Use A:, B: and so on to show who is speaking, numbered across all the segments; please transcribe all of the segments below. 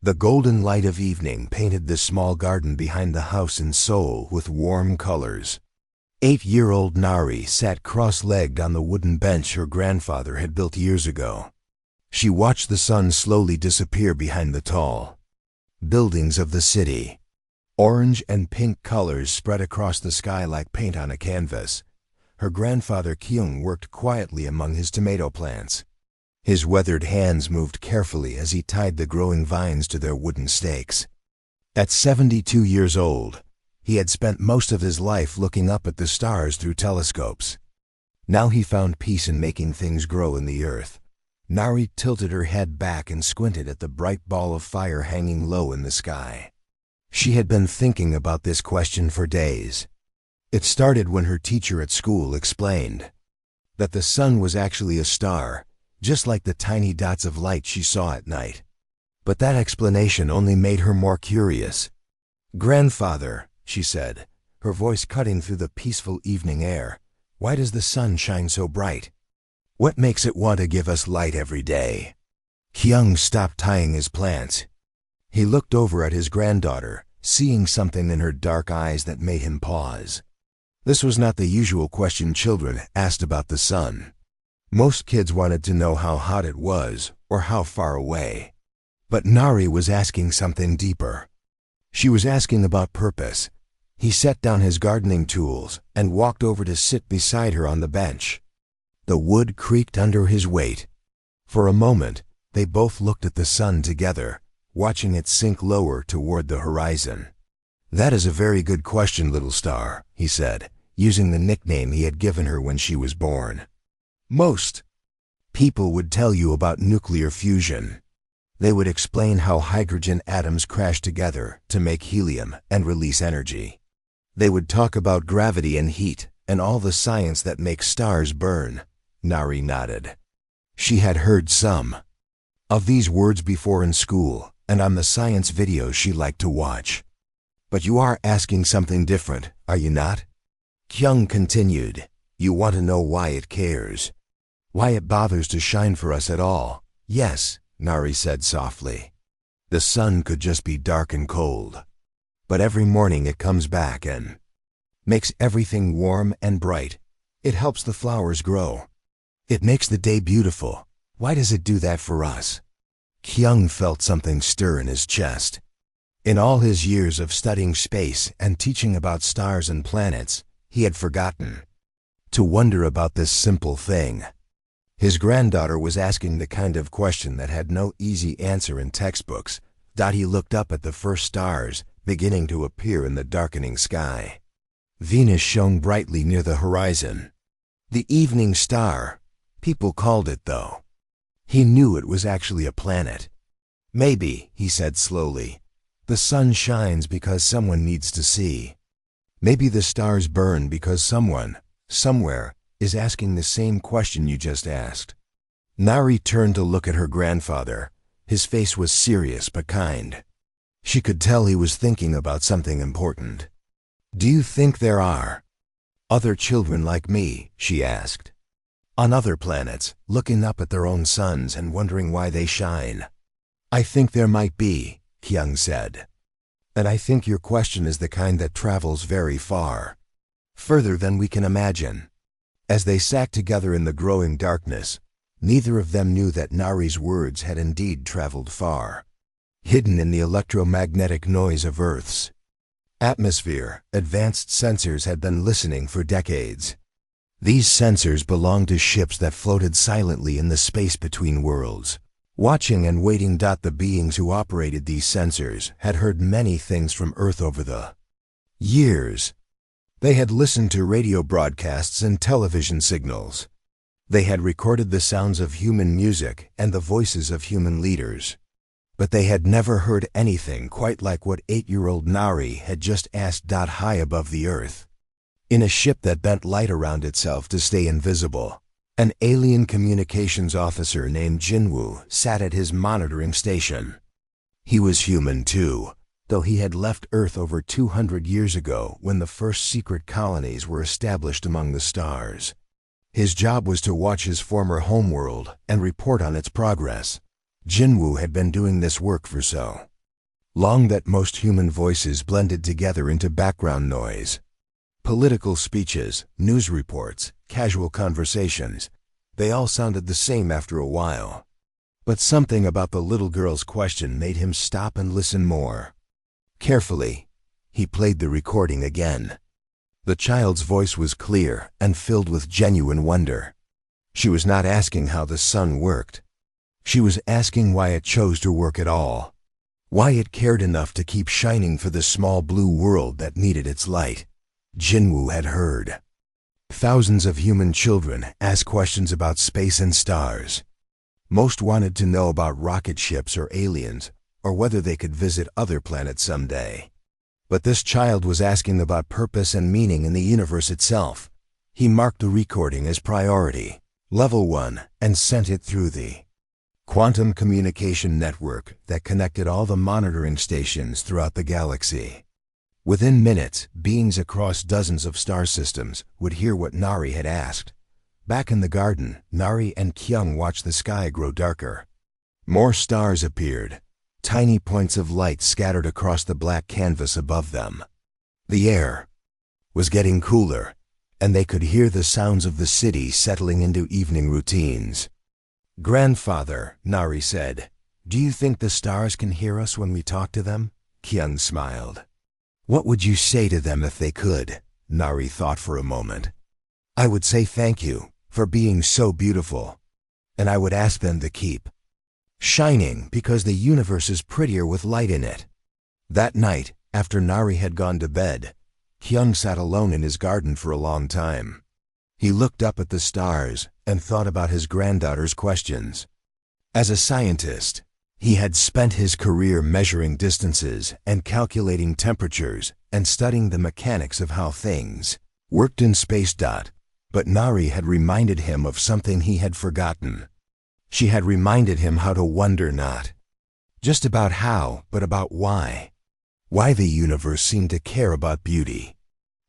A: The golden light of evening painted the small garden behind the house in Seoul with warm colors. 8-year-old Nari sat cross-legged on the wooden bench her grandfather had built years ago. She watched the sun slowly disappear behind the tall buildings of the city. Orange and pink colors spread across the sky like paint on a canvas. Her grandfather Kyung worked quietly among his tomato plants. His weathered hands moved carefully as he tied the growing vines to their wooden stakes. At 72 years old, he had spent most of his life looking up at the stars through telescopes. Now he found peace in making things grow in the earth. Nari tilted her head back and squinted at the bright ball of fire hanging low in the sky. She had been thinking about this question for days. It started when her teacher at school explained that the sun was actually a star, just like the tiny dots of light she saw at night. But that explanation only made her more curious. "Grandfather," she said, her voice cutting through the peaceful evening air, "why does the sun shine so bright? What makes it want to give us light every day?" Kyung stopped tying his plants. He looked over at his granddaughter, seeing something in her dark eyes that made him pause. This was not the usual question children asked about the sun. Most kids wanted to know how hot it was or how far away. But Nari was asking something deeper. She was asking about purpose. He set down his gardening tools and walked over to sit beside her on the bench. The wood creaked under his weight. For a moment, they both looked at the sun together, watching it sink lower toward the horizon. "That is a very good question, little star," he said, using the nickname he had given her when she was born. "Most people would tell you about nuclear fusion. They would explain how hydrogen atoms crash together to make helium and release energy. They would talk about gravity and heat and all the science that makes stars burn." Nari nodded. She had heard some of these words before in school and on the science videos she liked to watch. "But you are asking something different, are you not?" Kyung continued. "You want to know why it cares. Why it bothers to shine for us at all." "Yes," Nari said softly. "The sun could just be dark and cold. But every morning it comes back and makes everything warm and bright. It helps the flowers grow. It makes the day beautiful. Why does it do that for us?" Kyung felt something stir in his chest. In all his years of studying space and teaching about stars and planets, he had forgotten to wonder about this simple thing. His granddaughter was asking the kind of question that had no easy answer in textbooks. He looked up at the first stars beginning to appear in the darkening sky. Venus shone brightly near the horizon. The evening star, people called it though. He knew it was actually a planet. "Maybe," he said slowly, "the sun shines because someone needs to see. Maybe the stars burn because someone, somewhere, is asking the same question you just asked." Nari turned to look at her grandfather. His face was serious but kind. She could tell he was thinking about something important. "Do you think there are other children like me?" she asked. "On other planets, looking up at their own suns and wondering why they shine?" "I think there might be," Kyung said. "And I think your question is the kind that travels very far. Further than we can imagine." As they sat together in the growing darkness, neither of them knew that Nari's words had indeed traveled far. Hidden in the electromagnetic noise of Earth's atmosphere, advanced sensors had been listening for decades. These sensors belonged to ships that floated silently in the space between worlds. Watching and waiting. The beings who operated these sensors had heard many things from Earth over the years. They had listened to radio broadcasts and television signals. They had recorded the sounds of human music and the voices of human leaders. But they had never heard anything quite like what 8-year-old Nari had just asked. High above the Earth, in a ship that bent light around itself to stay invisible, an alien communications officer named Jinwoo sat at his monitoring station. He was human too, though he had left Earth over 200 years ago when the first secret colonies were established among the stars. His job was to watch his former homeworld and report on its progress. Jinwoo had been doing this work for so long that most human voices blended together into background noise. Political speeches, news reports, casual conversations, they all sounded the same after a while. But something about the little girl's question made him stop and listen more. Carefully, he played the recording again. The child's voice was clear and filled with genuine wonder. She was not asking how the sun worked. She was asking why it chose to work at all. Why it cared enough to keep shining for the small blue world that needed its light. Jinwoo had heard. Thousands of human children asked questions about space and stars. Most wanted to know about rocket ships or aliens, or whether they could visit other planets someday. But this child was asking about purpose and meaning in the universe itself. He marked the recording as priority, level 1, and sent it through the quantum communication network that connected all the monitoring stations throughout the galaxy. Within minutes, beings across dozens of star systems would hear what Nari had asked. Back in the garden, Nari and Kyung watched the sky grow darker. More stars appeared, tiny points of light scattered across the black canvas above them. The air was getting cooler, and they could hear the sounds of the city settling into evening routines. "Grandfather," Nari said, "do you think the stars can hear us when we talk to them?" Kyung smiled. "What would you say to them if they could?" Nari thought for a moment. "I would say thank you for being so beautiful, and I would ask them to keep shining because the universe is prettier with light in it." That night, after Nari had gone to bed, Kyung sat alone in his garden for a long time. He looked up at the stars and thought about his granddaughter's questions. As a scientist, he had spent his career measuring distances and calculating temperatures and studying the mechanics of how things worked in space. But Nari had reminded him of something he had forgotten. She had reminded him how to wonder not just about how, but about why. Why the universe seemed to care about beauty.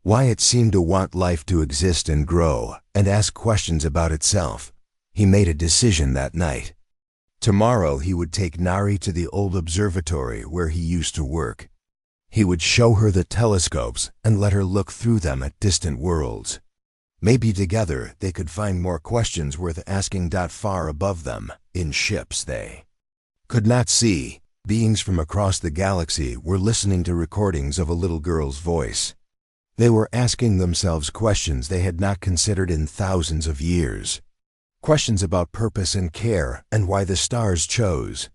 A: Why it seemed to want life to exist and grow and ask questions about itself. He made a decision that night. Tomorrow he would take Nari to the old observatory where he used to work. He would show her the telescopes and let her look through them at distant worlds. Maybe together they could find more questions worth asking. Far above them, in ships they could not see, beings from across the galaxy were listening to recordings of a little girl's voice. They were asking themselves questions they had not considered in thousands of years. Questions about purpose and care and why the stars chose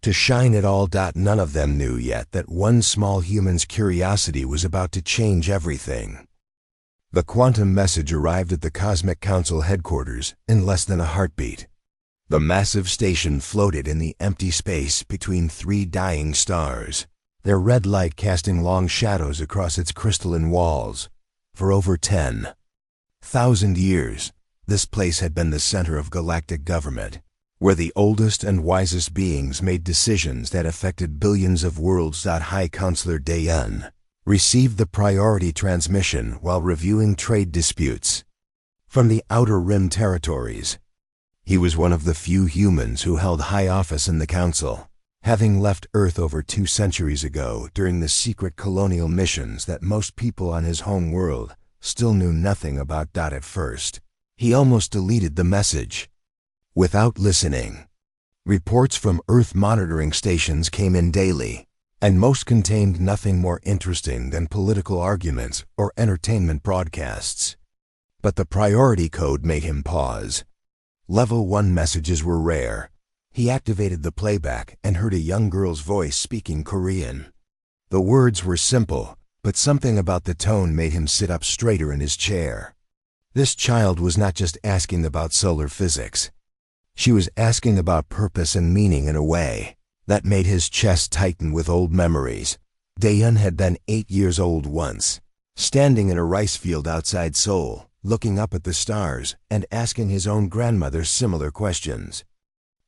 A: to shine at all. None of them knew yet that one small human's curiosity was about to change everything. The quantum message arrived at the Cosmic Council headquarters in less than a heartbeat. The massive station floated in the empty space between 3 dying stars, their red light casting long shadows across its crystalline walls. For over 10,000 years, this place had been the center of galactic government, where the oldest and wisest beings made decisions that affected billions of worlds. High Counselor Daeun received the priority transmission while reviewing trade disputes from the Outer Rim territories. He was one of the few humans who held high office in the council, having left Earth over 2 centuries ago during the secret colonial missions that most people on his home world still knew nothing about. At first, he almost deleted the message without listening. Reports from Earth monitoring stations came in daily, and most contained nothing more interesting than political arguments or entertainment broadcasts. But the priority code made him pause. Level 1 messages were rare. He activated the playback and heard a young girl's voice speaking Korean. The words were simple, but something about the tone made him sit up straighter in his chair. This child was not just asking about solar physics. She was asking about purpose and meaning in a way that made his chest tighten with old memories. Daeun had been 8 years old once, standing in a rice field outside Seoul, looking up at the stars and asking his own grandmother similar questions.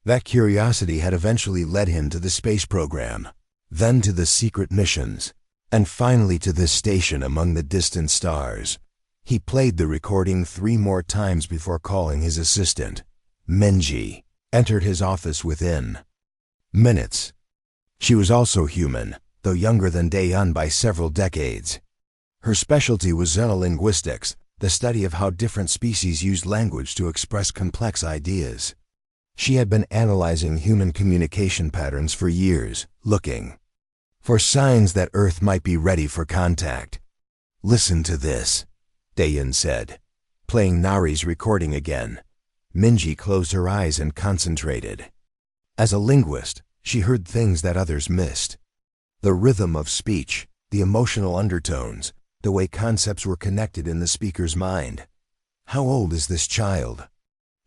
A: That curiosity had eventually led him to the space program, then to the secret missions, and finally to this station among the distant stars. He played the recording 3 more times before calling his assistant. Minji entered his office within minutes. She was also human, though younger than Dae-yun by several decades. Her specialty was xenolinguistics, the study of how different species used language to express complex ideas. She had been analyzing human communication patterns for years, looking for signs that Earth might be ready for contact. "Listen to this," Dae-yun said, playing Nari's recording again. Minji closed her eyes and concentrated. As a linguist, she heard things that others missed. The rhythm of speech, the emotional undertones, the way concepts were connected in the speaker's mind. "How old is this child?"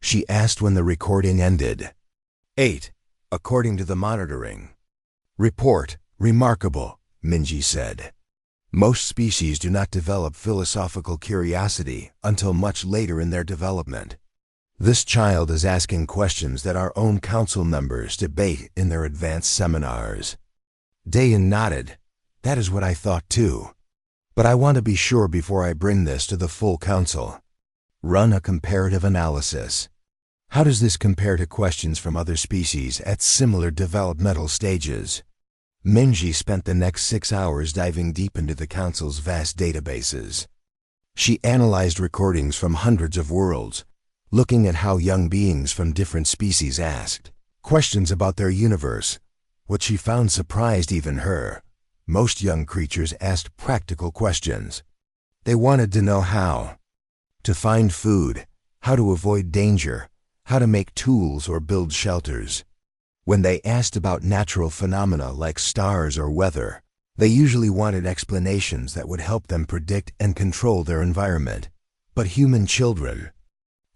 A: she asked when the recording ended. 8, according to the monitoring report. "Remarkable," Minji said. "Most species do not develop philosophical curiosity until much later in their development. This child is asking questions that our own council members debate in their advanced seminars." Dae-yun nodded. "That is what I thought too. But I want to be sure before I bring this to the full council. Run a comparative analysis. How does this compare to questions from other species at similar developmental stages?" Minji spent the next 6 hours diving deep into the council's vast databases. She analyzed recordings from hundreds of worlds, looking at how young beings from different species asked questions about their universe. What she found surprised even her. Most young creatures asked practical questions. They wanted to know how to find food, how to avoid danger, how to make tools or build shelters. When they asked about natural phenomena like stars or weather, they usually wanted explanations that would help them predict and control their environment. But human children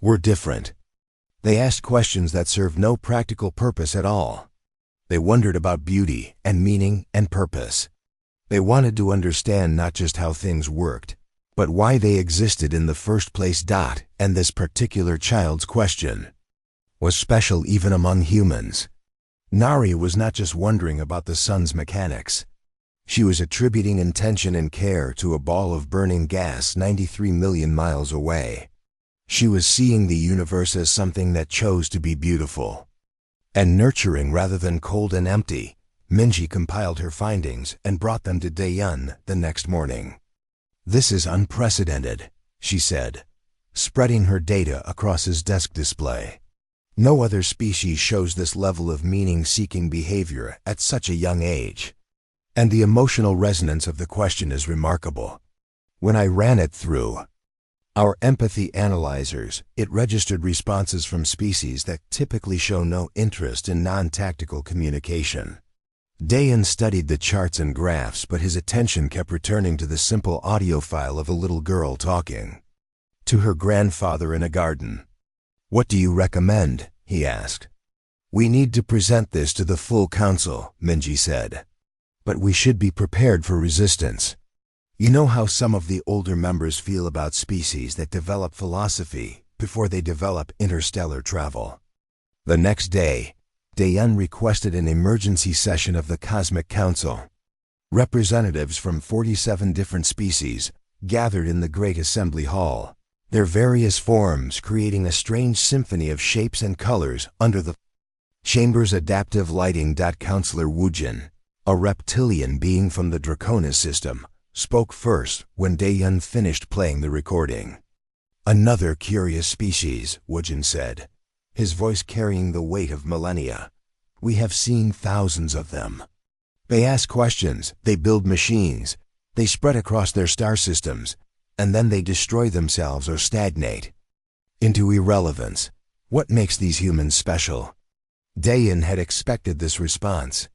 A: were different. They asked questions that served no practical purpose at all. They wondered about beauty and meaning and purpose. They wanted to understand not just how things worked, but why they existed in the first place. And this particular child's question was special even among humans. Nari was not just wondering about the sun's mechanics. She was attributing intention and care to a ball of burning gas 93 million miles away. She was seeing the universe as something that chose to be beautiful and nurturing rather than cold and empty. Minji compiled her findings and brought them to Dae-yun the next morning. "This is unprecedented," she said, spreading her data across his desk display. "No other species shows this level of meaning-seeking behavior at such a young age. And the emotional resonance of the question is remarkable. When I ran it through our empathy analyzers, it registered responses from species that typically show no interest in non-tactical communication." Dae-yun studied the charts and graphs, but his attention kept returning to the simple audio file of a little girl talking to her grandfather in a garden. "What do you recommend?" he asked. "We need to present this to the full council," Minji said. "But we should be prepared for resistance. You know how some of the older members feel about species that develop philosophy before they develop interstellar travel." The next day, Dae-yun requested an emergency session of the Cosmic Council. Representatives from 47 different species gathered in the Great Assembly Hall, their various forms creating a strange symphony of shapes and colors under the chamber's adaptive lighting. Counselor Woojin, a reptilian being from the Draconis system, spoke first when Dae-yun finished playing the recording. "Another curious species," Woojin said, his voice carrying the weight of millennia. "We have seen thousands of them. They ask questions, they build machines, they spread across their star systems, and then they destroy themselves or stagnate into irrelevance. What makes these humans special?" Dae-yun had expected this response.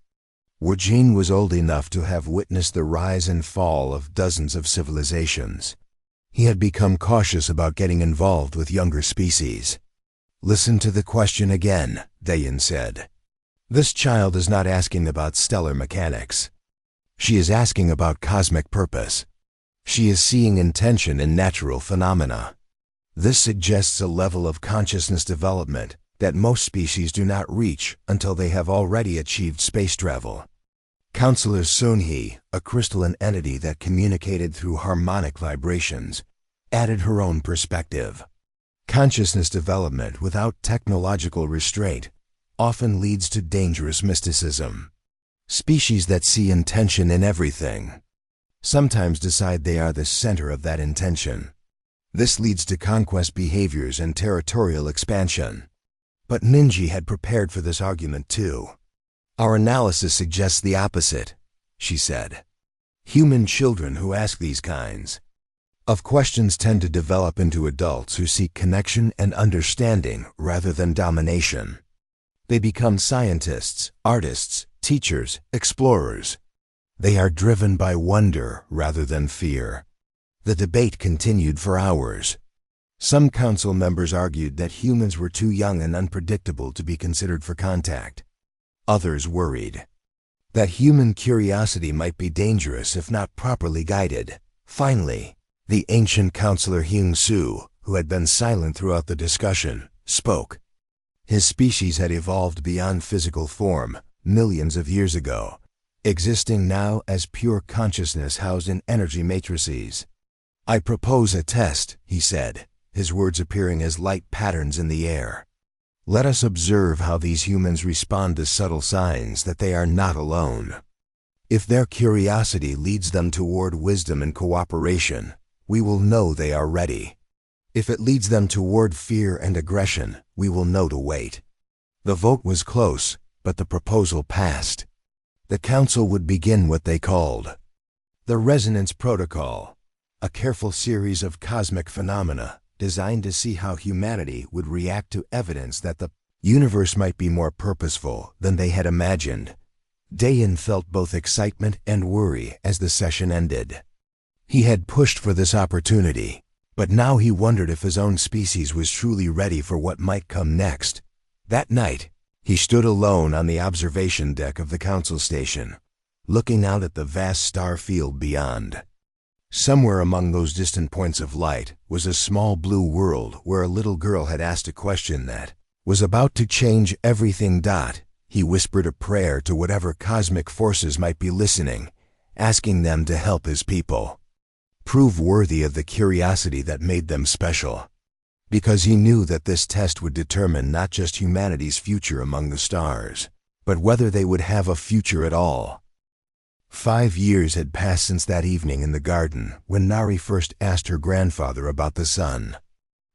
A: Woojin was old enough to have witnessed the rise and fall of dozens of civilizations. He had become cautious about getting involved with younger species. "Listen to the question again," Dae-yun said. "This child is not asking about stellar mechanics. She is asking about cosmic purpose. She is seeing intention in natural phenomena. This suggests a level of consciousness development that most species do not reach until they have already achieved space travel." Counselor Sunhee, a crystalline entity that communicated through harmonic vibrations, added her own perspective. "Consciousness development without technological restraint often leads to dangerous mysticism. Species that see intention in everything sometimes decide they are the center of that intention. This leads to conquest behaviors and territorial expansion. But Minji had prepared for this argument too. Our analysis suggests the opposite, she said. Human children who ask these kinds of questions tend to develop into adults who seek connection and understanding rather than domination. They become scientists, artists, teachers, explorers. They are driven by wonder rather than fear. The debate continued for hours. Some council members argued that humans were too young and unpredictable to be considered for contact. Others worried that human curiosity might be dangerous if not properly guided. Finally, the ancient counselor Hyung-soo, who had been silent throughout the discussion, spoke. His species had evolved beyond physical form millions of years ago, existing now as pure consciousness housed in energy matrices. I propose a test, he said, his words appearing as light patterns in the air. Let us observe how these humans respond to subtle signs that they are not alone. If their curiosity leads them toward wisdom and cooperation, we will know they are ready. If it leads them toward fear and aggression, we will know to wait. The vote was close, but the proposal passed. The council would begin what they called the Resonance Protocol, a careful series of cosmic phenomena designed to see how humanity would react to evidence that the universe might be more purposeful than they had imagined. Dayan felt both excitement and worry as the session ended. He had pushed for this opportunity, but now he wondered if his own species was truly ready for what might come next. That night, he stood alone on the observation deck of the council station, looking out at the vast star field beyond. Somewhere among those distant points of light was a small blue world where a little girl had asked a question that was about to change everything. He whispered a prayer to whatever cosmic forces might be listening, asking them to help his people prove worthy of the curiosity that made them special. Because he knew that this test would determine not just humanity's future among the stars, but whether they would have a future at all. 5 years had passed since that evening in the garden when Nari first asked her grandfather about the sun.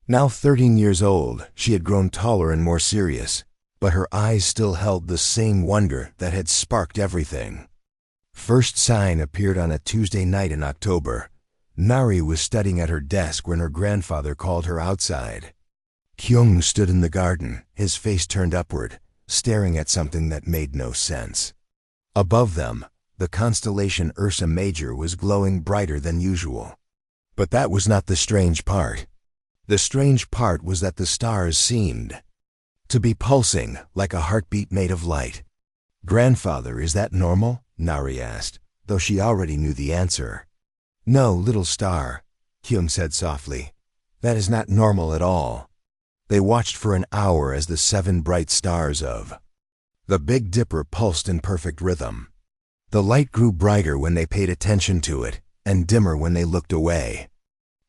A: Now 13 years old, she had grown taller and more serious, but her eyes still held the same wonder that had sparked everything. First sign appeared on a Tuesday night in October. Nari was studying at her desk when her grandfather called her outside. Kyung stood in the garden, his face turned upward, staring at something that made no sense. Above them, the constellation Ursa Major was glowing brighter than usual. But that was not the strange part. The strange part was that the stars seemed to be pulsing like a heartbeat made of light. "Grandfather, is that normal?" Nari asked, though she already knew the answer. "No, little star," Kyung said softly. "That is not normal at all." They watched for an hour as the 7 bright stars of the Big Dipper pulsed in perfect rhythm. The light grew brighter when they paid attention to it, and dimmer when they looked away.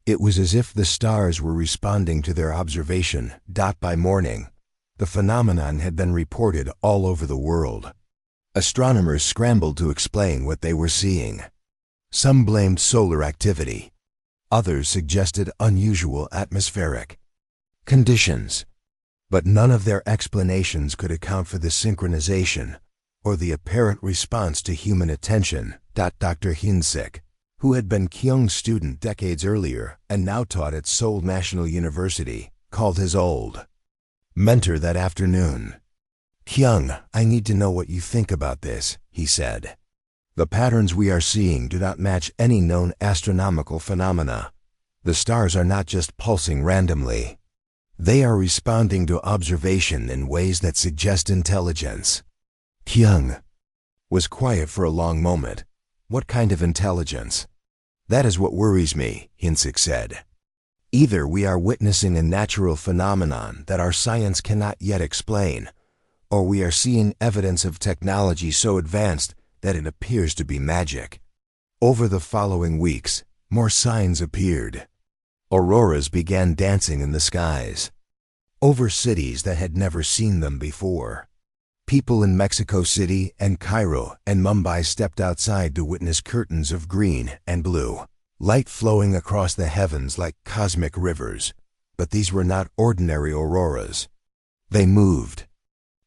A: It was as if the stars were responding to their observation. By morning, the phenomenon had been reported all over the world. Astronomers scrambled to explain what they were seeing. Some blamed solar activity. Others suggested unusual atmospheric conditions. But none of their explanations could account for the synchronization or the apparent response to human attention. Dr. Hyun-sik, who had been Kyung's student decades earlier and now taught at Seoul National University, called his old mentor that afternoon. "Kyung, I need to know what you think about this," he said. "The patterns we are seeing do not match any known astronomical phenomena. The stars are not just pulsing randomly. They are responding to observation in ways that suggest intelligence." Kyung was quiet for a long moment. "What kind of intelligence?" "That is what worries me," Hyun-sik said. "Either we are witnessing a natural phenomenon that our science cannot yet explain, or we are seeing evidence of technology so advanced that it appears to be magic." Over the following weeks, more signs appeared. Auroras began dancing in the skies, over cities that had never seen them before. People in Mexico City and Cairo and Mumbai stepped outside to witness curtains of green and blue, light flowing across the heavens like cosmic rivers. But these were not ordinary auroras. They moved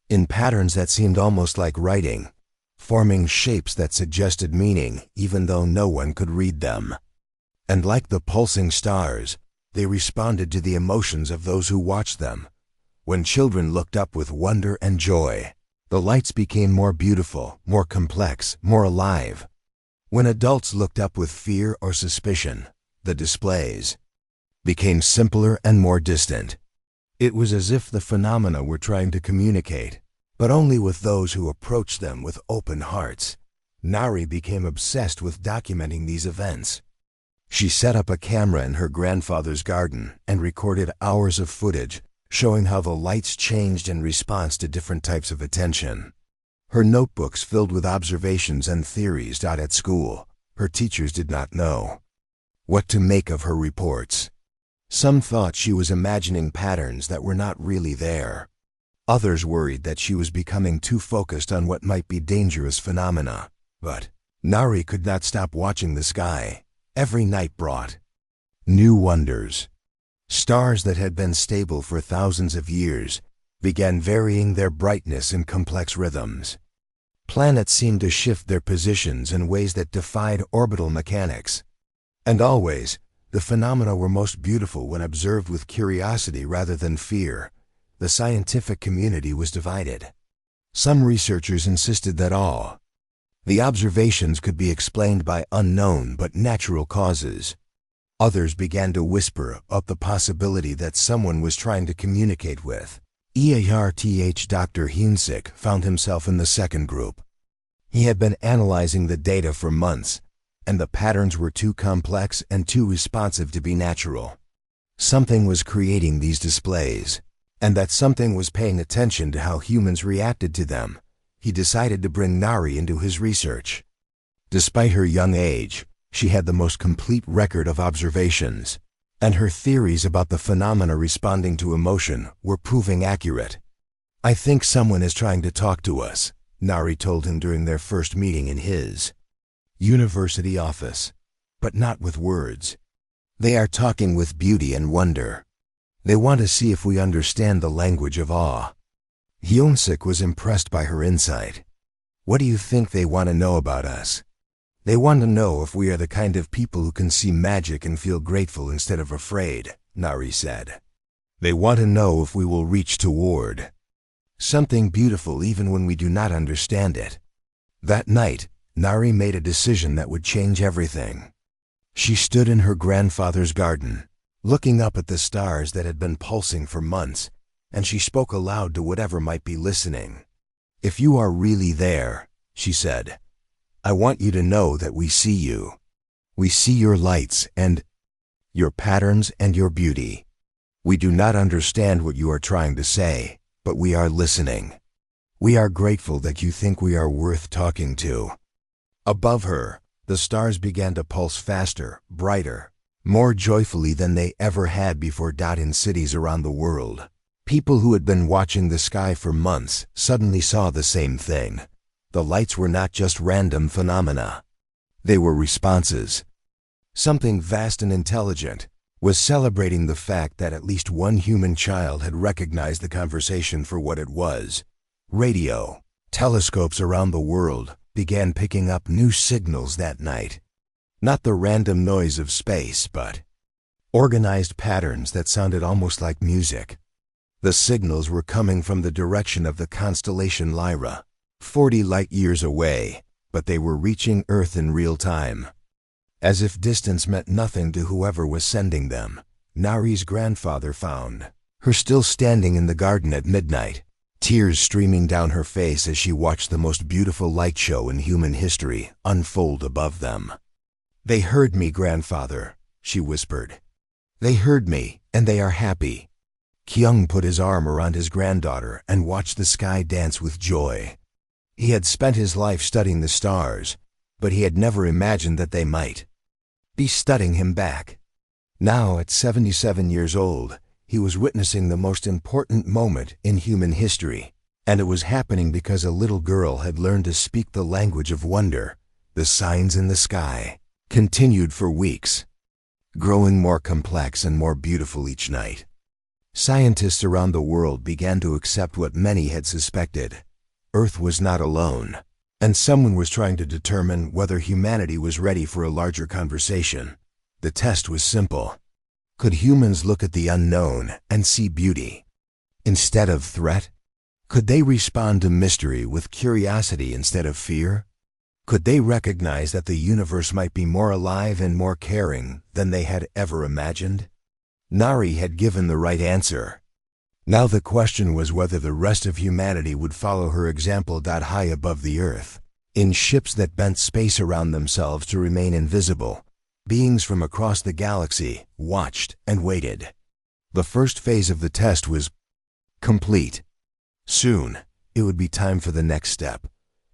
A: in patterns that seemed almost like writing, forming shapes that suggested meaning even though no one could read them. And like the pulsing stars, they responded to the emotions of those who watched them. When children looked up with wonder and joy, the lights became more beautiful, more complex, more alive. When adults looked up with fear or suspicion, the displays became simpler and more distant. It was as if the phenomena were trying to communicate, but only with those who approached them with open hearts. Nari became obsessed with documenting these events. She set up a camera in her grandfather's garden and recorded hours of footage, showing how the lights changed in response to different types of attention. Her notebooks filled with observations and theories. At school, her teachers did not know what to make of her reports. Some thought she was imagining patterns that were not really there. Others worried that she was becoming too focused on what might be dangerous phenomena. But Nari could not stop watching the sky. Every night brought new wonders. Stars that had been stable for thousands of years began varying their brightness in complex rhythms. Planets seemed to shift their positions in ways that defied orbital mechanics. And always, the phenomena were most beautiful when observed with curiosity rather than fear. The scientific community was divided. Some researchers insisted that all the observations could be explained by unknown but natural causes. Others began to whisper up the possibility that someone was trying to communicate with EARTH. Dr. Hunsik found himself in the second group. He had been analyzing the data for months, and the patterns were too complex and too responsive to be natural. Something was creating these displays, and that something was paying attention to how humans reacted to them. He decided to bring Nari into his research. Despite her young age, she had the most complete record of observations, and her theories about the phenomena responding to emotion were proving accurate. "I think someone is trying to talk to us," Nari told him during their first meeting in his university office. "But not with words. They are talking with beauty and wonder. They want to see if we understand the language of awe." Hyunsik was impressed by her insight. "What do you think they want to know about us?" "They want to know if we are the kind of people who can see magic and feel grateful instead of afraid," Nari said. "They want to know if we will reach toward something beautiful even when we do not understand it." That night, Nari made a decision that would change everything. She stood in her grandfather's garden, looking up at the stars that had been pulsing for months, and she spoke aloud to whatever might be listening. "If you are really there," she said, "I want you to know that we see you. We see your lights and your patterns and your beauty. We do not understand what you are trying to say, but we are listening. We are grateful that you think we are worth talking to." Above her, the stars began to pulse faster, brighter, more joyfully than they ever had before. In cities around the world, people who had been watching the sky for months suddenly saw the same thing. The lights were not just random phenomena. They were responses. Something vast and intelligent was celebrating the fact that at least one human child had recognized the conversation for what it was. Radio telescopes around the world began picking up new signals that night. Not the random noise of space, but organized patterns that sounded almost like music. The signals were coming from the direction of the constellation Lyra, 40 light-years away, but they were reaching Earth in real time. As if distance meant nothing to whoever was sending them, Nari's grandfather found her still standing in the garden at midnight, tears streaming down her face as she watched the most beautiful light show in human history unfold above them. "They heard me, grandfather," she whispered. "They heard me, and they are happy." Kyung put his arm around his granddaughter and watched the sky dance with joy. He had spent his life studying the stars, but he had never imagined that they might be studying him back. Now, at 77 years old, he was witnessing the most important moment in human history. And it was happening because a little girl had learned to speak the language of wonder. The signs in the sky continued for weeks, growing more complex and more beautiful each night. Scientists around the world began to accept what many had suspected. Earth was not alone, and someone was trying to determine whether humanity was ready for a larger conversation. The test was simple. Could humans look at the unknown and see beauty instead of threat? Could they respond to mystery with curiosity instead of fear? Could they recognize that the universe might be more alive and more caring than they had ever imagined? Nari had given the right answer. Now the question was whether the rest of humanity would follow her example. High above the earth, in ships that bent space around themselves to remain invisible, beings from across the galaxy watched and waited. The first phase of the test was complete. Soon, it would be time for the next step.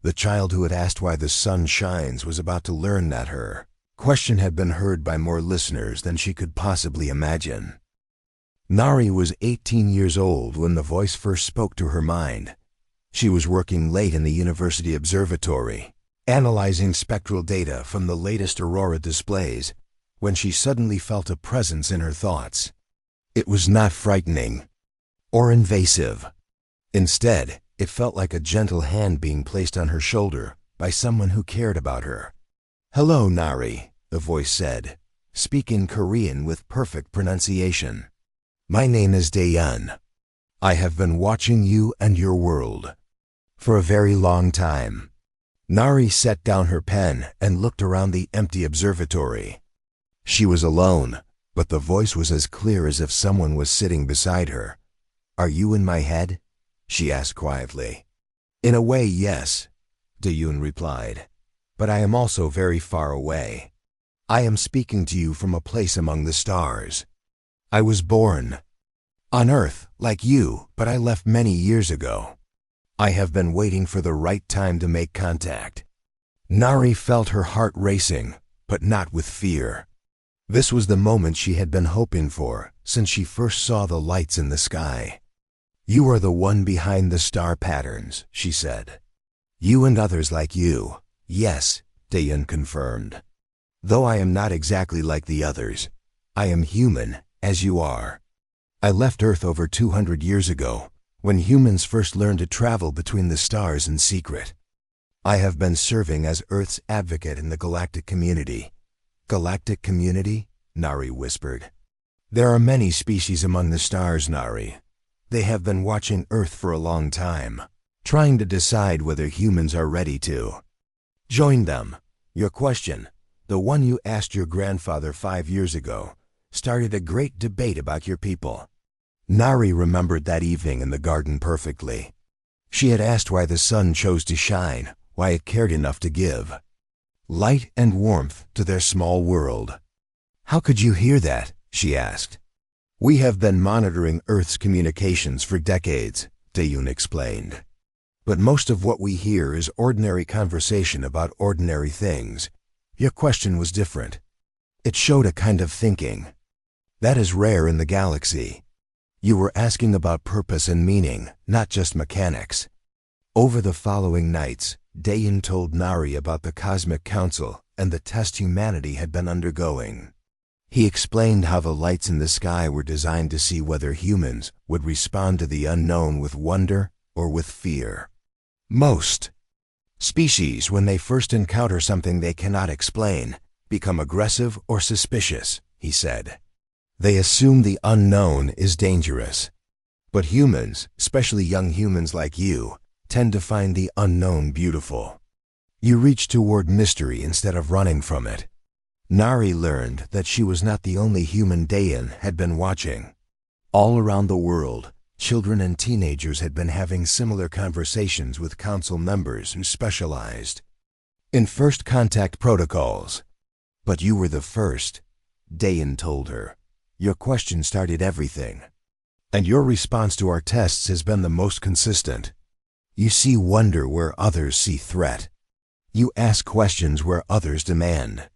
A: The child who had asked why the sun shines was about to learn that her question had been heard by more listeners than she could possibly imagine. Nari was 18 years old when the voice first spoke to her mind. She was working late in the university observatory, analyzing spectral data from the latest aurora displays, when she suddenly felt a presence in her thoughts. It was not frightening or invasive. Instead, it felt like a gentle hand being placed on her shoulder by someone who cared about her. "Hello, Nari," the voice said, speaking Korean with perfect pronunciation. "My name is Daeun. I have been watching you and your world for a very long time." Nari set down her pen and looked around the empty observatory. She was alone, but the voice was as clear as if someone was sitting beside her. "Are you in my head?" she asked quietly. "In a way, yes," Daeun replied. "But I am also very far away. I am speaking to you from a place among the stars. I was born on Earth, like you, but I left many years ago. I have been waiting for the right time to make contact." Nari felt her heart racing, but not with fear. This was the moment she had been hoping for since she first saw the lights in the sky. "You are the one behind the star patterns," she said. "You and others like you." "Yes," Daeun confirmed. "Though I am not exactly like the others, I am human, as you are. I left Earth over 200 years ago, when humans first learned to travel between the stars in secret. I have been serving as Earth's advocate in the galactic community." "Galactic community?" Nari whispered. "There are many species among the stars, Nari. They have been watching Earth for a long time, trying to decide whether humans are ready to join them. Your question, the one you asked your grandfather 5 years ago, started a great debate about your people." Nari remembered that evening in the garden perfectly. She had asked why the sun chose to shine, why it cared enough to give light and warmth to their small world. "How could you hear that?" she asked. "We have been monitoring Earth's communications for decades," Daeun explained. "But most of what we hear is ordinary conversation about ordinary things. Your question was different. It showed a kind of thinking that is rare in the galaxy. You were asking about purpose and meaning, not just mechanics." Over the following nights, Daeun told Nari about the Cosmic Council and the test humanity had been undergoing. He explained how the lights in the sky were designed to see whether humans would respond to the unknown with wonder or with fear. Most species, when they first encounter something they cannot explain, become aggressive or suspicious, he said. They assume the unknown is dangerous. But humans, especially young humans like you, tend to find the unknown beautiful. You reach toward mystery instead of running from it. Nari learned that she was not the only human Daeun had been watching. All around the world, children and teenagers had been having similar conversations with council members who specialized in first contact protocols. "But you were the first," Daeun told her. "Your question started everything. And your response to our tests has been the most consistent. You see wonder where others see threat. You ask questions where others demand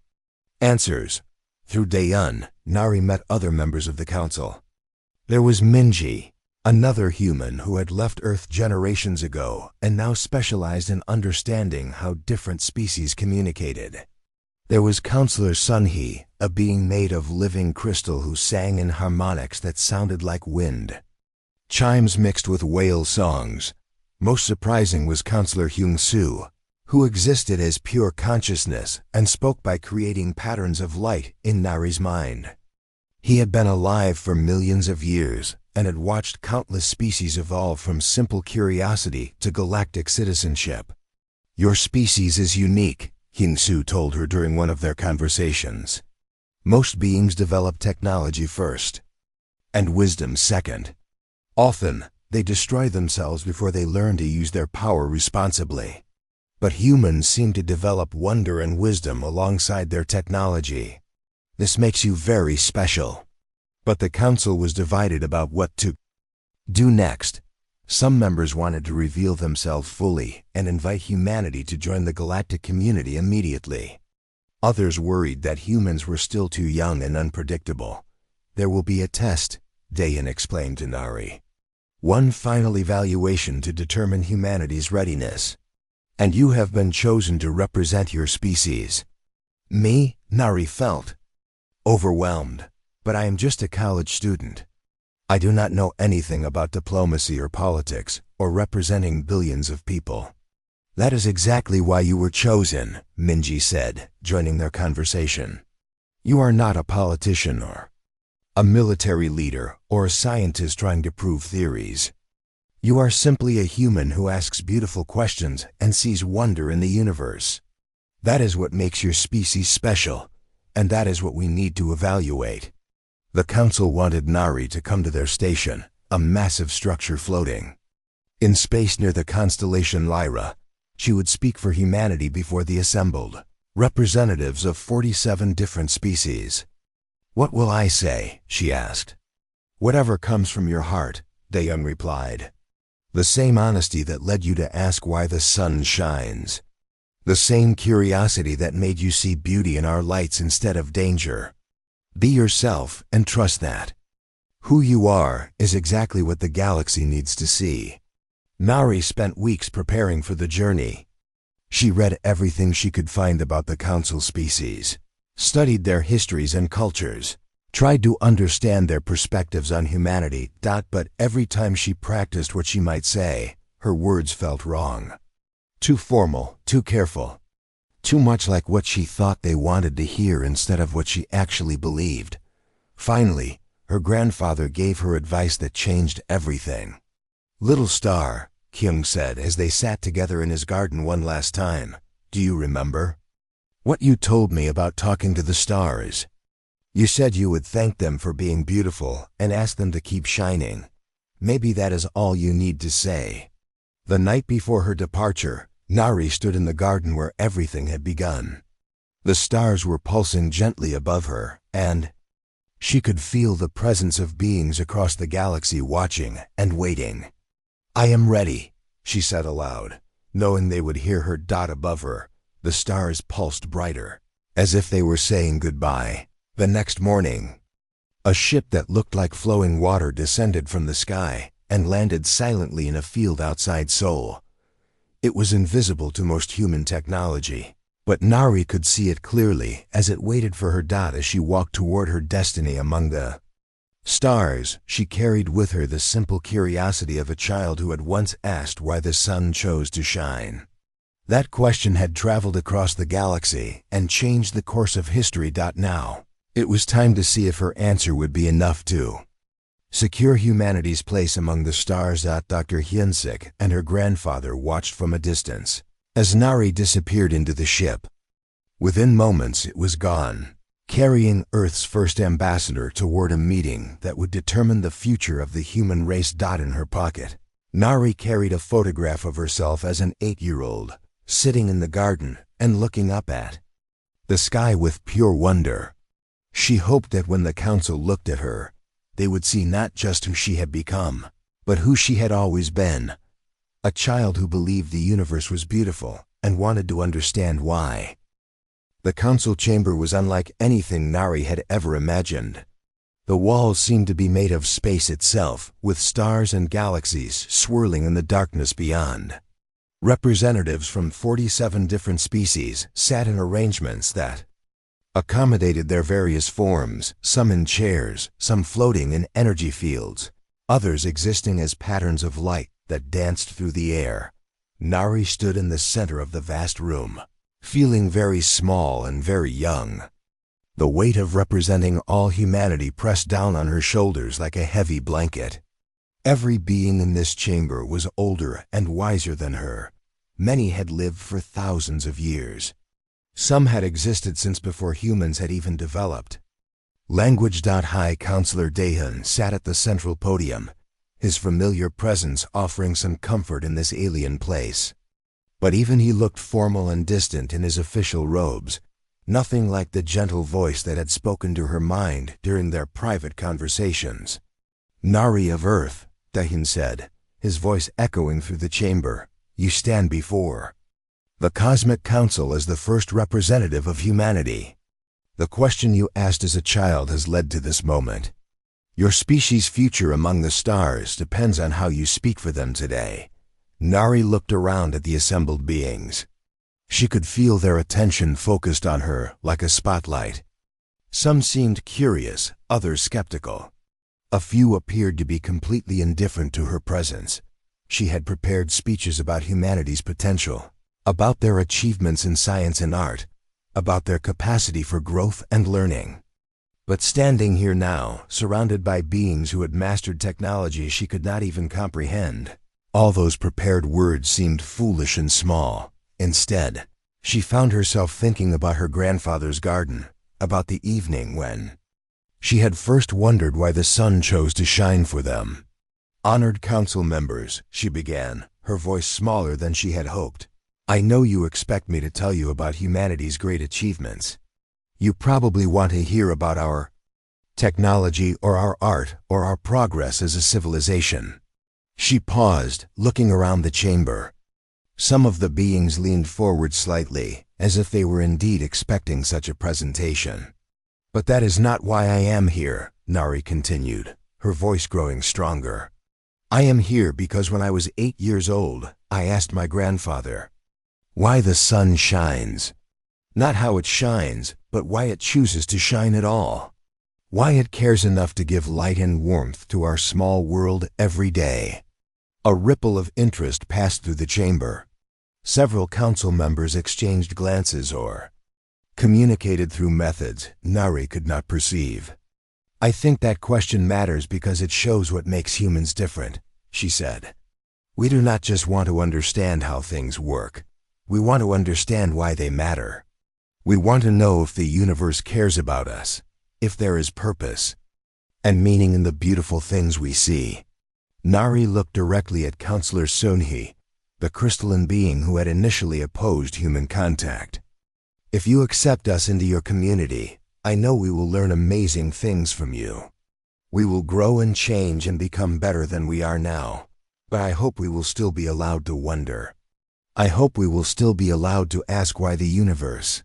A: answers." Through Daeun, Nari met other members of the council. There was Minji, another human who had left Earth generations ago and now specialized in understanding how different species communicated. There was Counselor Sunhee, a being made of living crystal who sang in harmonics that sounded like wind. Chimes mixed with whale songs. Most surprising was Counselor Hyung-soo, who existed as pure consciousness and spoke by creating patterns of light in Nari's mind. He had been alive for millions of years and had watched countless species evolve from simple curiosity to galactic citizenship. "Your species is unique," Hyung-soo told her during one of their conversations. "Most beings develop technology first, and wisdom second. Often, they destroy themselves before they learn to use their power responsibly. But humans seem to develop wonder and wisdom alongside their technology. This makes you very special." But the council was divided about what to do next. Some members wanted to reveal themselves fully and invite humanity to join the galactic community immediately. Others worried that humans were still too young and unpredictable. "There will be a test," Dayan explained to Nari. "One final evaluation to determine humanity's readiness. And you have been chosen to represent your species." "Me?" Nari felt overwhelmed. "But I am just a college student. I do not know anything about diplomacy or politics or representing billions of people." "That is exactly why you were chosen," Minji said, joining their conversation. "You are not a politician or a military leader or a scientist trying to prove theories. You are simply a human who asks beautiful questions and sees wonder in the universe. That is what makes your species special, and that is what we need to evaluate." The council wanted Nari to come to their station, a massive structure floating in space near the constellation Lyra. She would speak for humanity before the assembled representatives of 47 different species. "What will I say?" she asked. "Whatever comes from your heart," Dayan replied. "The same honesty that led you to ask why the sun shines. The same curiosity that made you see beauty in our lights instead of danger. Be yourself and trust that. Who you are is exactly what the galaxy needs to see." Nari spent weeks preparing for the journey. She read everything she could find about the council species, studied their histories and cultures, tried to understand their perspectives on humanity. But every time she practiced what she might say, her words felt wrong. Too formal, too careful. Too much like what she thought they wanted to hear instead of what she actually believed. Finally, her grandfather gave her advice that changed everything. "Little star," Kyung said as they sat together in his garden one last time, "do you remember what you told me about talking to the stars? You said you would thank them for being beautiful and ask them to keep shining. Maybe that is all you need to say." The night before her departure, Nari stood in the garden where everything had begun. The stars were pulsing gently above her, and she could feel the presence of beings across the galaxy watching and waiting. "I am ready," she said aloud, knowing they would hear her. Above her, the stars pulsed brighter, as if they were saying goodbye. The next morning, a ship that looked like flowing water descended from the sky and landed silently in a field outside Seoul. It was invisible to most human technology, but Nari could see it clearly as it waited for her. As she walked toward her destiny among the stars, she carried with her the simple curiosity of a child who had once asked why the sun chose to shine. That question had traveled across the galaxy and changed the course of history. Now, it was time to see if her answer would be enough to secure humanity's place among the stars. Dr. Hyunsik and her grandfather watched from a distance as Nari disappeared into the ship. Within moments it was gone, carrying Earth's first ambassador toward a meeting that would determine the future of the human race. In her pocket, Nari carried a photograph of herself as an 8-year-old, sitting in the garden and looking up at the sky with pure wonder. She hoped that when the council looked at her, they would see not just who she had become, but who she had always been. A child who believed the universe was beautiful and wanted to understand why. The council chamber was unlike anything Nari had ever imagined. The walls seemed to be made of space itself, with stars and galaxies swirling in the darkness beyond. Representatives from 47 different species sat in arrangements that accommodated their various forms, some in chairs, some floating in energy fields, others existing as patterns of light that danced through the air. Nari stood in the center of the vast room, feeling very small and very young. The weight of representing all humanity pressed down on her shoulders like a heavy blanket. Every being in this chamber was older and wiser than her. Many had lived for thousands of years. Some had existed since before humans had even developed. Language. High Counselor Dahan sat at the central podium, his familiar presence offering some comfort in this alien place. But even he looked formal and distant in his official robes, nothing like the gentle voice that had spoken to her mind during their private conversations. "Nari of Earth," Dahan said, his voice echoing through the chamber, "you stand before the Cosmic Council as the first representative of humanity. The question you asked as a child has led to this moment. Your species' future among the stars depends on how you speak for them today." Nari looked around at the assembled beings. She could feel their attention focused on her like a spotlight. Some seemed curious, others skeptical. A few appeared to be completely indifferent to her presence. She had prepared speeches about humanity's potential, about their achievements in science and art, about their capacity for growth and learning. But standing here now, surrounded by beings who had mastered technology she could not even comprehend, all those prepared words seemed foolish and small. Instead, she found herself thinking about her grandfather's garden, about the evening when she had first wondered why the sun chose to shine for them. "Honored council members," she began, her voice smaller than she had hoped. "I know you expect me to tell you about humanity's great achievements. You probably want to hear about our technology or our art or our progress as a civilization." She paused, looking around the chamber. Some of the beings leaned forward slightly, as if they were indeed expecting such a presentation. "But that is not why I am here," Nari continued, her voice growing stronger. "I am here because when I was 8 years old, I asked my grandfather why the sun shines. Not how it shines, but why it chooses to shine at all. Why it cares enough to give light and warmth to our small world every day." A ripple of interest passed through the chamber. Several council members exchanged glances or communicated through methods Nari could not perceive. "I think that question matters because it shows what makes humans different," she said. "We do not just want to understand how things work. We want to understand why they matter. We want to know if the universe cares about us, if there is purpose and meaning in the beautiful things we see." Nari looked directly at Counselor Sunhee, the crystalline being who had initially opposed human contact. "If you accept us into your community, I know we will learn amazing things from you. We will grow and change and become better than we are now. But I hope we will still be allowed to wonder. I hope we will still be allowed to ask why the universe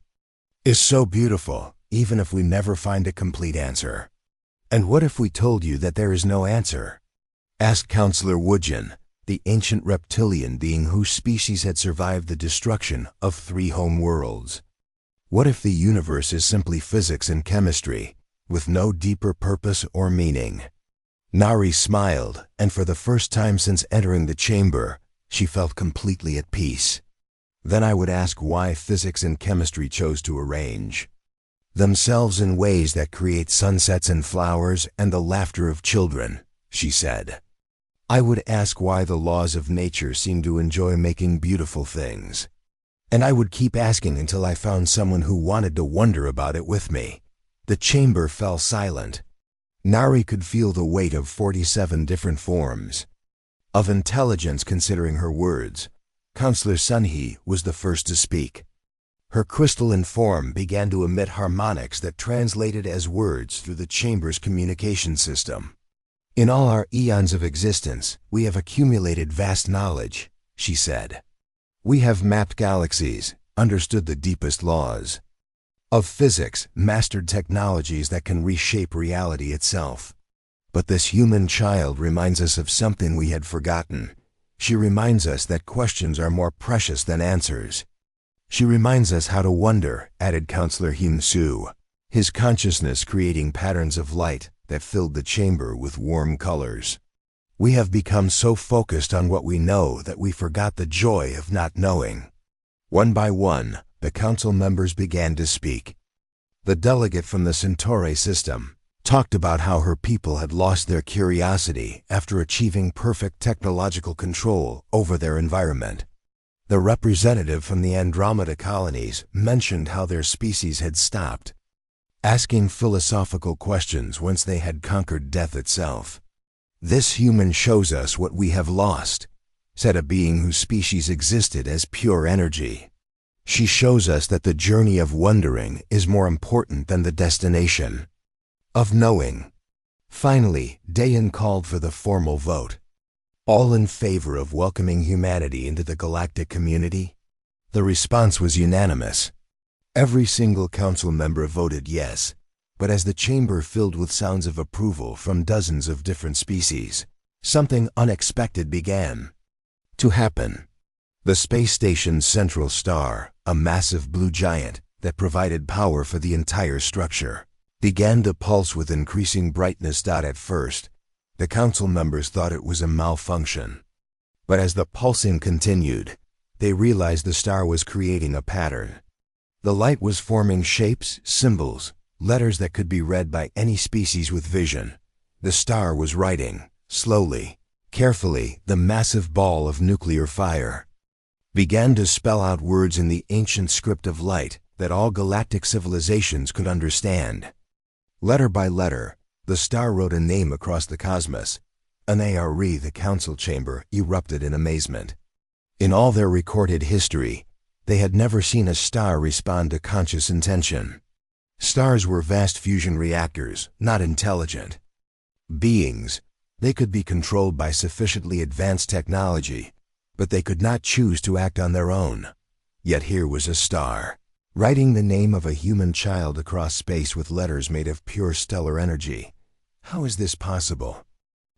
A: is so beautiful, even if we never find a complete answer." "And what if we told you that there is no answer?" asked Counselor Woojin, the ancient reptilian being whose species had survived the destruction of 3 home worlds. "What if the universe is simply physics and chemistry, with no deeper purpose or meaning?" Nari smiled, and for the first time since entering the chamber, she felt completely at peace. "Then I would ask why physics and chemistry chose to arrange themselves in ways that create sunsets and flowers and the laughter of children," she said. "I would ask why the laws of nature seem to enjoy making beautiful things. And I would keep asking until I found someone who wanted to wonder about it with me." The chamber fell silent. Nari could feel the weight of 47 different forms of intelligence considering her words. Counselor Sunhee was the first to speak. Her crystalline form began to emit harmonics that translated as words through the chamber's communication system. "In all our eons of existence, we have accumulated vast knowledge," she said. "We have mapped galaxies, understood the deepest laws, of physics, mastered technologies that can reshape reality itself. But this human child reminds us of something we had forgotten. She reminds us that questions are more precious than answers. She reminds us how to wonder, added Counselor Him-Su, his consciousness creating patterns of light that filled the chamber with warm colors. We have become so focused on what we know that we forgot the joy of not knowing. One by one, the council members began to speak. The delegate from the Centauri system talked about how her people had lost their curiosity after achieving perfect technological control over their environment. The representative from the Andromeda colonies mentioned how their species had stopped asking philosophical questions once they had conquered death itself. "This human shows us what we have lost," said a being whose species existed as pure energy. "She shows us that the journey of wondering is more important than the destination of knowing." Finally, Dayan called for the formal vote. All in favor of welcoming humanity into the galactic community? The response was unanimous. Every single council member voted yes, but as the chamber filled with sounds of approval from dozens of different species, something unexpected began to happen. The space station's central star, a massive blue giant that provided power for the entire structure, began to pulse with increasing brightness. At first, the council members thought it was a malfunction. But as the pulsing continued, they realized the star was creating a pattern. The light was forming shapes, symbols, letters that could be read by any species with vision. The star was writing, slowly, carefully. The massive ball of nuclear fire began to spell out words in the ancient script of light that all galactic civilizations could understand. Letter by letter, the star wrote a name across the cosmos. The council chamber erupted in amazement. In all their recorded history, they had never seen a star respond to conscious intention. Stars were vast fusion reactors, not intelligent beings. They could be controlled by sufficiently advanced technology, but they could not choose to act on their own. Yet here was a star, writing the name of a human child across space with letters made of pure stellar energy. "How is this possible?"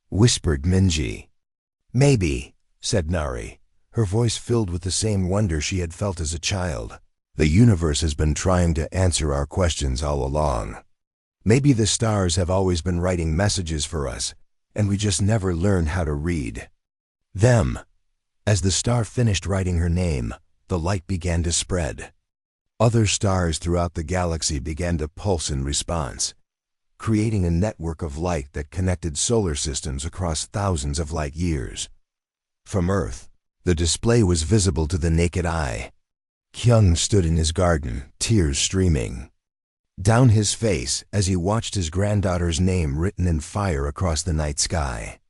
A: whispered Minji. "Maybe," said Nari, her voice filled with the same wonder she had felt as a child. "The universe has been trying to answer our questions all along. Maybe the stars have always been writing messages for us, and we just never learned how to read them." As the star finished writing her name, the light began to spread. Other stars throughout the galaxy began to pulse in response, creating a network of light that connected solar systems across thousands of light years. From Earth, the display was visible to the naked eye. Kyung stood in his garden, tears streaming down his face as he watched his granddaughter's name written in fire across the night sky.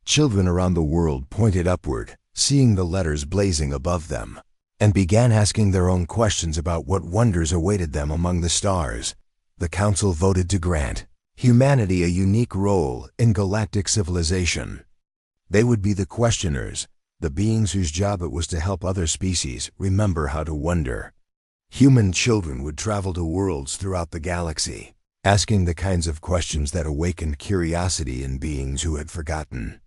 A: Children around the world pointed upward, seeing the letters blazing above them, and began asking their own questions about what wonders awaited them among the stars. The council voted to grant humanity a unique role in galactic civilization. They would be the questioners, the beings whose job it was to help other species remember how to wonder. Human children would travel to worlds throughout the galaxy, asking the kinds of questions that awakened curiosity in beings who had forgotten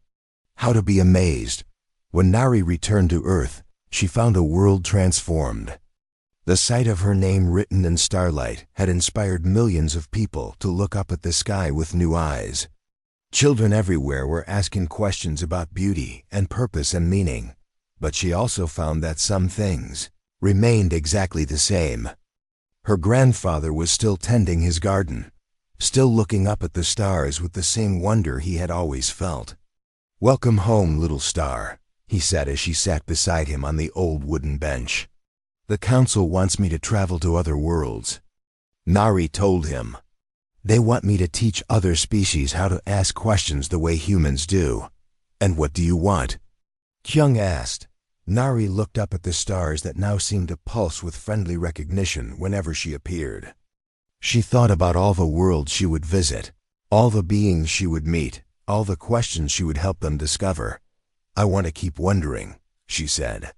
A: how to be amazed. When Nari returned to Earth, she found a world transformed. The sight of her name written in starlight had inspired millions of people to look up at the sky with new eyes. Children everywhere were asking questions about beauty and purpose and meaning, but she also found that some things remained exactly the same. Her grandfather was still tending his garden, still looking up at the stars with the same wonder he had always felt. "Welcome home, little star," he said as she sat beside him on the old wooden bench. "The council wants me to travel to other worlds," Nari told him. "They want me to teach other species how to ask questions the way humans do." "And what do you want?" Kyung asked. Nari looked up at the stars that now seemed to pulse with friendly recognition whenever she appeared. She thought about all the worlds she would visit, all the beings she would meet, all the questions she would help them discover. "I want to keep wondering," she said.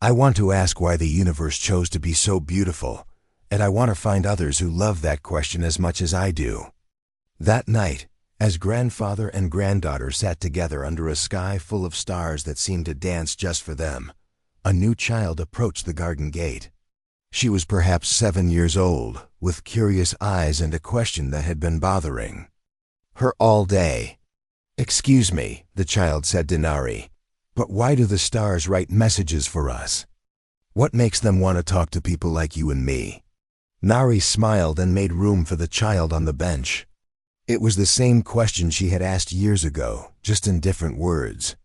A: "I want to ask why the universe chose to be so beautiful, and I want to find others who love that question as much as I do." That night, as grandfather and granddaughter sat together under a sky full of stars that seemed to dance just for them, a new child approached the garden gate. She was perhaps 7 years old, with curious eyes and a question that had been bothering her all day. "Excuse me," the child said to Nari, "but why do the stars write messages for us? What makes them want to talk to people like you and me?" Nari smiled and made room for the child on the bench. It was the same question she had asked years ago, just in different words.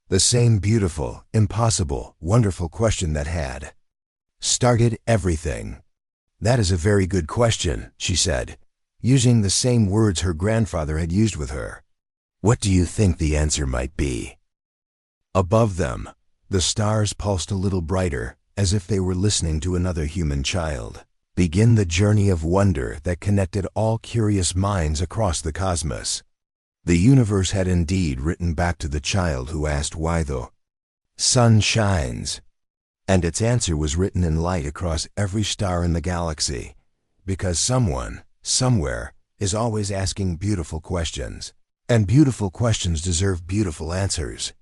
A: The same beautiful, impossible, wonderful question that had started everything. "That is a very good question," she said, using the same words her grandfather had used with her. "What do you think the answer might be?" Above them, the stars pulsed a little brighter, as if they were listening to another human child begin the journey of wonder that connected all curious minds across the cosmos. The universe had indeed written back to the child who asked why the sun shines, and its answer was written in light across every star in the galaxy, because someone, somewhere, is always asking beautiful questions, and beautiful questions deserve beautiful answers.